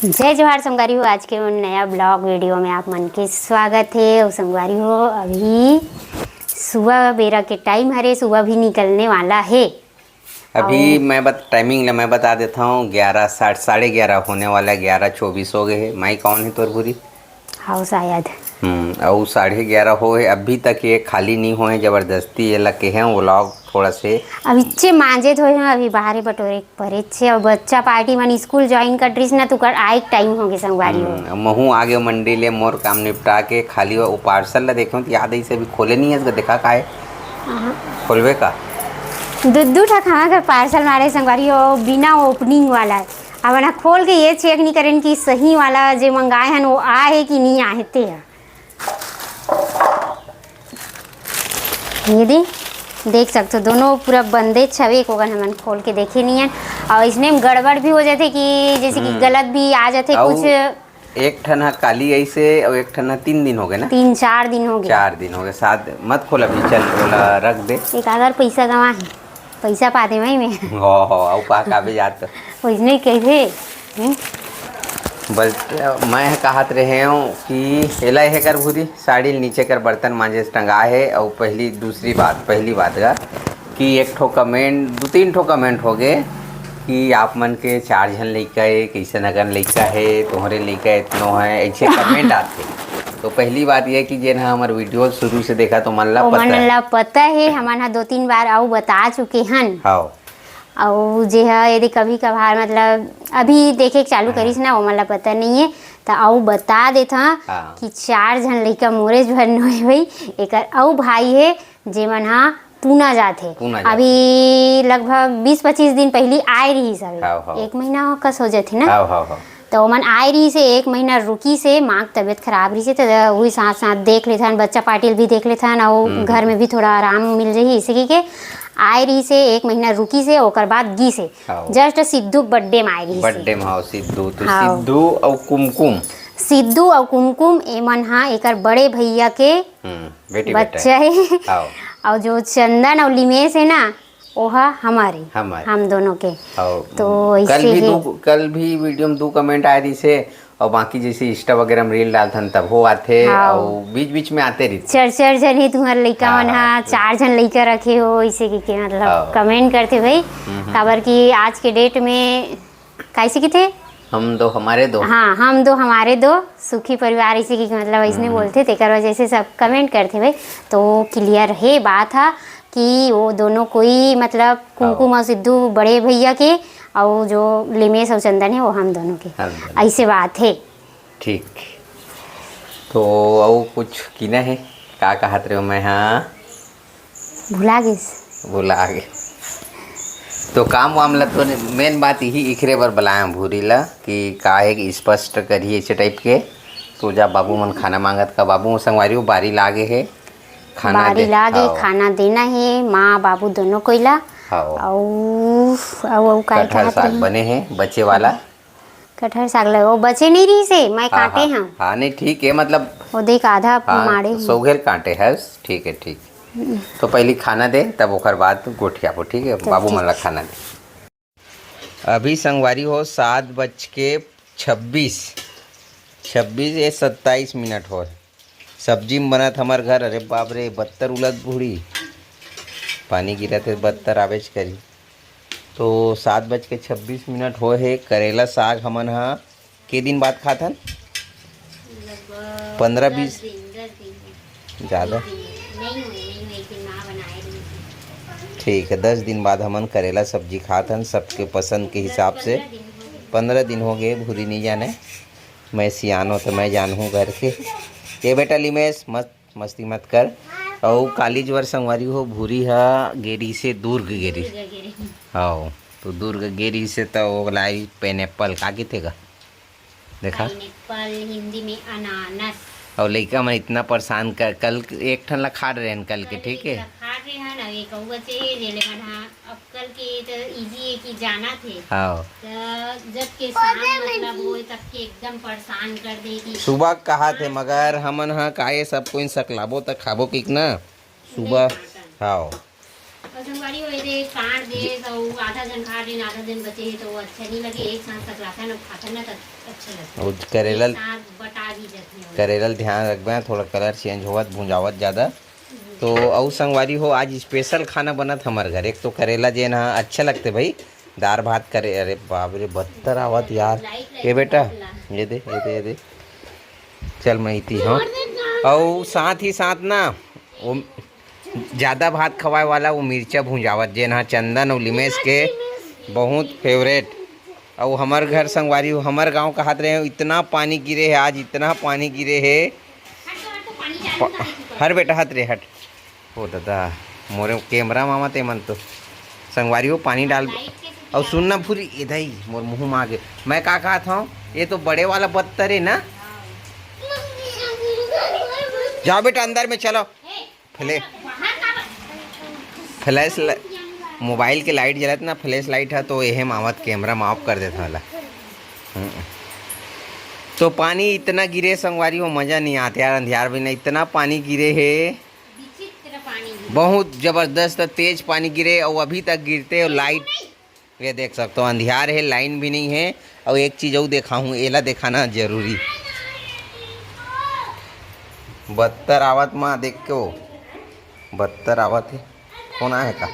जय जोहार संगवारी हो। आज के नया ब्लॉग वीडियो में आप मन के स्वागत है। और संगवारी हो, अभी सुबह बेरा के टाइम हरे, सुबह भी निकलने वाला है। अभी टाइमिंग मैं बता देता हूँ। 11:30 होने वाला है। 11:24 हो गए है। माई कौन है तोर बुरी? हाँ शायद। और 11:30 हो है, अभी तक ये खाली नहीं हुए। ज़बरदस्ती ये लगे हैं वो लोग थोड़ा से अभी चे मांजे धोए हैं, अभी बाहरे बटोरे परे छे। और बच्चा पार्टी मन स्कूल ज्वाइन कर रही ना, तो कर आए टाइम हो गए संगवारी हो। महू आगे मंडी ले मोर काम निपटा के खाली वो पार्सल ला देखो तो याद ऐसे अभी खोले नहीं है। देखा का है खोलवे का दू ठा खाना कर पार्सल मारे संगवारी हो, बिना ओपनिंग वाला है। अब ना खोल के ये चेक नहीं करें कि सही वाला जो मंगाए हैं वो आए कि नहीं आए ते है। ये देख सकते हो दोनों पूरा बंदे छवे को अगर हमन खोल के देखे नहीं है। और इसमें गड़बड़ भी हो जाते कि जैसे कि गलत भी आ जाते कुछ। एक ठन काली ऐसे और एक ठन 3 दिन हो गए ना, 3-4 दिन हो गए। 4 दिन हो गए। 7 मत खोल अभी, चल बोला रख दे। एक अगर पैसा गवा है, पैसा पाते वही में हो औ पा का भी जात वैसने कैसे बस मैं कहत रहे हूँ कि एला है कर भूरी साड़ी नीचे कर बर्तन मांजे से टंगा है। और पहली बात का कि एक ठो कमेंट 2-3 ठो कमेंट हो गए कि आप मन के 4 जन लड़का है, कैसे नगन लड़का है, तुम्हारे लड़का इतनो है, ऐसे कमेंट आते। तो पहली बात यह कि जे ना हमारे वीडियो शुरू से देखा तो मन ला पता है। हमारा 2-3 बार आओ बता चुके हैं। हाँ और जे है यदि कभी कभार मतलब अभी देखे चालू करीस ना, वो मतलब पता नहीं है तो आओ बता देता कि 4 जन लड़का मोरे जो है भाई एक और भाई है जे मन हाँ पूना जाते। अभी लगभग 20-25 दिन पहले आए रही सब। 1 महीना कस हो जाते ना। तो मन आए रही से 1 महीना रुकी से माँ की तबीयत खराब रही से, तो वही साथ साथ देख लेते हैं, बच्चा पार्टी भी देख लेते हैं और घर में भी थोड़ा आराम मिल रही इसी के आए रही से 1 महीना रुकी से। ओकर बाद गी से जस्ट सिद्धू बर्थडे में आए रही। बर्थडे में हो सिद्धू तो सिद्धू और कुमकुम एमन हाँ एकर बड़े भैया के बच्चा है। और जो चंदन और लिमेश है ना ओहा हमारे हम दोनों के। तो कल भी वीडियो में 2 कमेंट आए रही से। और बाकी जैसे इंस्टा वगैरह में रील डालथन तब हो आते और बीच में आते रही। 4 जन ही तुम्हारे लड़का मन हाँ 4 जन लड़का रखे हो इसे की मतलब कमेंट करते भाई। खबर की आज के डेट में कैसे की थे हम दो हमारे दो। हाँ हम दो हमारे दो सुखी परिवार इसी की मतलब ऐसे बोलते थे कर वजह से सब कमेंट करते भाई। तो क्लियर है बात है कि वो दोनों कोई मतलब कुमकुम और सिद्धू बड़े भैया के और जो लिमेश और चंदन है वो हम दोनों के ऐसे बात है। ठीक तो और कुछ कीना है का कहत रहे हो? मैं हाँ भुला गए तो काम वामला तो मेन बात यही इखरे बर बुलाया भूरी ला कि काहे कि स्पष्ट करिए ऐसे टाइप के। तो जा बाबू मन खाना मांगत का बाबू संगवारी हो बारी लागे है खाना देना है माँ बाबू दोनों कोइला। और कटहल साग बने हैं बच्चे वाला। कटहल साग लगा वो बचे नहीं रही से मैं काटे हैं। हाँ नहीं ठीक है मतलब वो देख आधा मारे सोगेल काटे है। ठीक है ठीक। तो पहले खाना दे तब ओकर बाद गोठिया को। ठीक है बाबू मन ला खाना दे। अभी संगवारी हो 7:26 27 मिनट हो। सब्जी में बनत हमार घर। अरे बाप रे 72 उलद बूढ़ी पानी गिरा थे 72 आवेज करी। तो 7:26 हो है। करेला साग हमन हाँ के दिन बाद खाथन 15-20 ज़्यादा ठीक है 10 दिन बाद हमन करेला सब्जी खाथन सबके पसंद के हिसाब से। 15 दिन हो गए भूरी नहीं जाने। मैं सियानो तो मैं जानूँ घर के ये बेटा लिमेश मस्ती मत कर। और कालीजवर संगवारी हो भूरी हा गेरी से दुर्ग गेरी। हाँ तो दुर्ग गेरी से तो लाई पाइनएप्पल का की थे देखा हिंदी में अनानास। और लड़का मैं इतना परेशान कर कल एक ठन ला खा रहे हैं कल के। ठीक है सुबह कहा थे मगर हमन हाँ काहे सब कोई सकलाबो तक खाबो कि ना सुबह। हाँ और संगवारी होए दे काट दे तो आधा जन खा दे आधा जन बचे है तो वो अच्छा नहीं लगे। एक साथ तक लाता ना खाता ना तो अच्छा लगता और करेला एक साथ बटा दी जाती है। करेला ध्यान रखबे, थोड़ा कलर चेंज होवत भुंजावत ज़्यादा। तो और संगवारी हो आज स्पेशल खाना बनत हमार घर। एक तो करेला जे ना अच्छा लगते भाई, दाल भात करे। अरे बाप रे बदतर आवत यार। ये बेटा ये दे ये दे ये दे, चल मैं इती हाँ। और साथ ही साथ ना वो ज़्यादा भात खवाए वाला वो मिर्चा भुंजावत जे ना चंदन और लिमेश के बहुत फेवरेट। और हमार घर संगवारी हो हमार गांव का हाथ रहे इतना पानी गिरे है आज, इतना पानी गिरे है। हर बेटा हाथ रे हट हो दादा मोरे कैमरा मामा ते मन तो संगवारी हो पानी डाल। और सुनना पूरी इधर ही मोर मुँह में आ गए। मैं का कहा था ये तो बड़े वाला बदतर है ना। जाओ बेटा अंदर में चलो। फ्लैश मोबाइल के लाइट जलत ना, फ्लैश लाइट है तो यह मावत कैमरा में ऑफ कर देता वाला। तो पानी इतना गिरे संगवारी हो मज़ा नहीं आता यार। अंधियार भी नहीं इतना पानी गिरे है, बहुत ज़बरदस्त तेज पानी गिरे और अभी तक गिरते। और लाइट ये देख सकते हो अंधियार है, लाइन भी नहीं है। और एक चीज़ और देखा हूँ, एला दिखाना जरूरी। बदतर आवत माँ देख के हो, बदतर आवत है कौन आए का।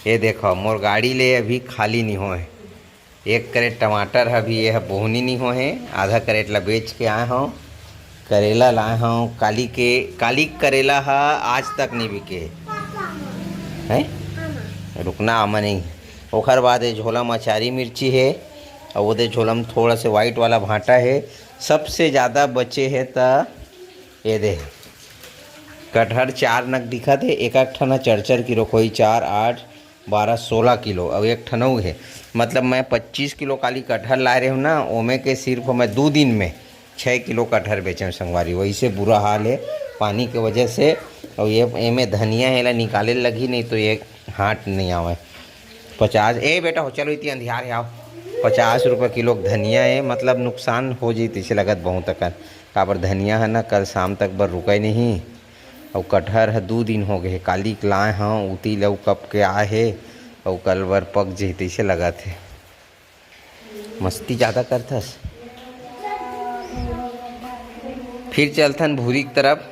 ये देखो मोर गाड़ी ले अभी खाली नहीं हो है। एक करेट टमाटर अभी यह बोहनी नहीं हो है, आधा करेट ला बेच के आए हूँ। करेला लाए हूँ काली करेला है, आज तक नहीं बिके है। रुकना आमा नहीं। ओखर बाद ये झोला में अचारी मिर्ची है और वो झोला में थोड़ा से वाइट वाला भाटा है। सबसे ज़्यादा बचे है तो ये दे कटहर 4 नग दिखत है। एक एक ठना 4-4 किलो, कोई 4, 8, 12, 16 किलो और एक ठनऊ है। मतलब मैं 25 किलो काली कटहर ला रहे हूँ ना, ओमे के सिर्फ मैं 2 दिन में 6 किलो कटहर बेचे संगवारी। वही से बुरा हाल है पानी के वजह से। और ये में धनिया है निकाले लगी नहीं तो ये हाथ नहीं आवे। 50 ए बेटा हो चलो इतनी अंधियार है आओ। 50 रुपये किलो धनिया है, मतलब नुकसान हो जाती से लगत बहुत तक काबर धनिया है ना कल शाम तक बर रुके नहीं। और कटहर है 2 दिन हो गए काली लाए हाँ उती लव कप के आए है और कल बर पक जते से लगा थे। मस्ती ज़्यादा करथस। फिर चलथन भूरी की तरफ।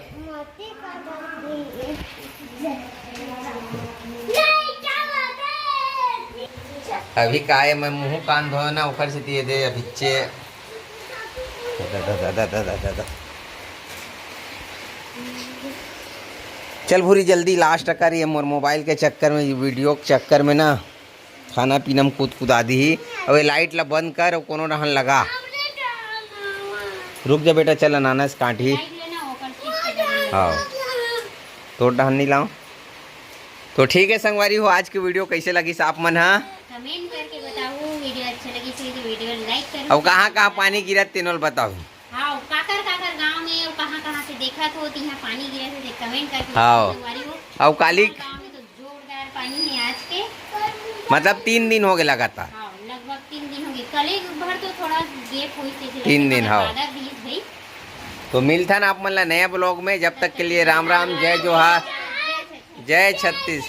अभी का है मैं मुँह कान धो ना ऊपर से दिए दे अभिचे दादा चल भूरी जल्दी लास्ट कर। ये मोर मोबाइल के चक्कर में वीडियो के चक्कर में ना खाना पीना में कूद कुदा दी। अब ये लाइट ला बंद कर और कोनो रहन लगा। रुक जा बेटा चल अनानास काटी। हाँ तो डहन नहीं लाओ। तो ठीक है संगवारी हो आज की वीडियो कैसे लगी साफ मन है कमेंट करके बताओ। वीडियो अच्छा लगी तो वीडियो लाइक करो। और कहाँ पानी गिरा तेनोल बताओ। हाँ काकर गांव में और कहाँ से देखा तो यहाँ पानी गिरा थे कमेंट करके। हाँ और काली गांव में तो जोरदार पानी है आज के, मतलब 3 दिन हो गए लगातार। हाँ लगभग 3 दिन हो गए। कल एक भर तो थोड़ा गैप हुई थी 3 दिन। हाँ भाई तो मिलता ना आप मतलब नया ब्लॉग में। जब तक के लिए राम राम, जय जोहार, जय छत्तीस।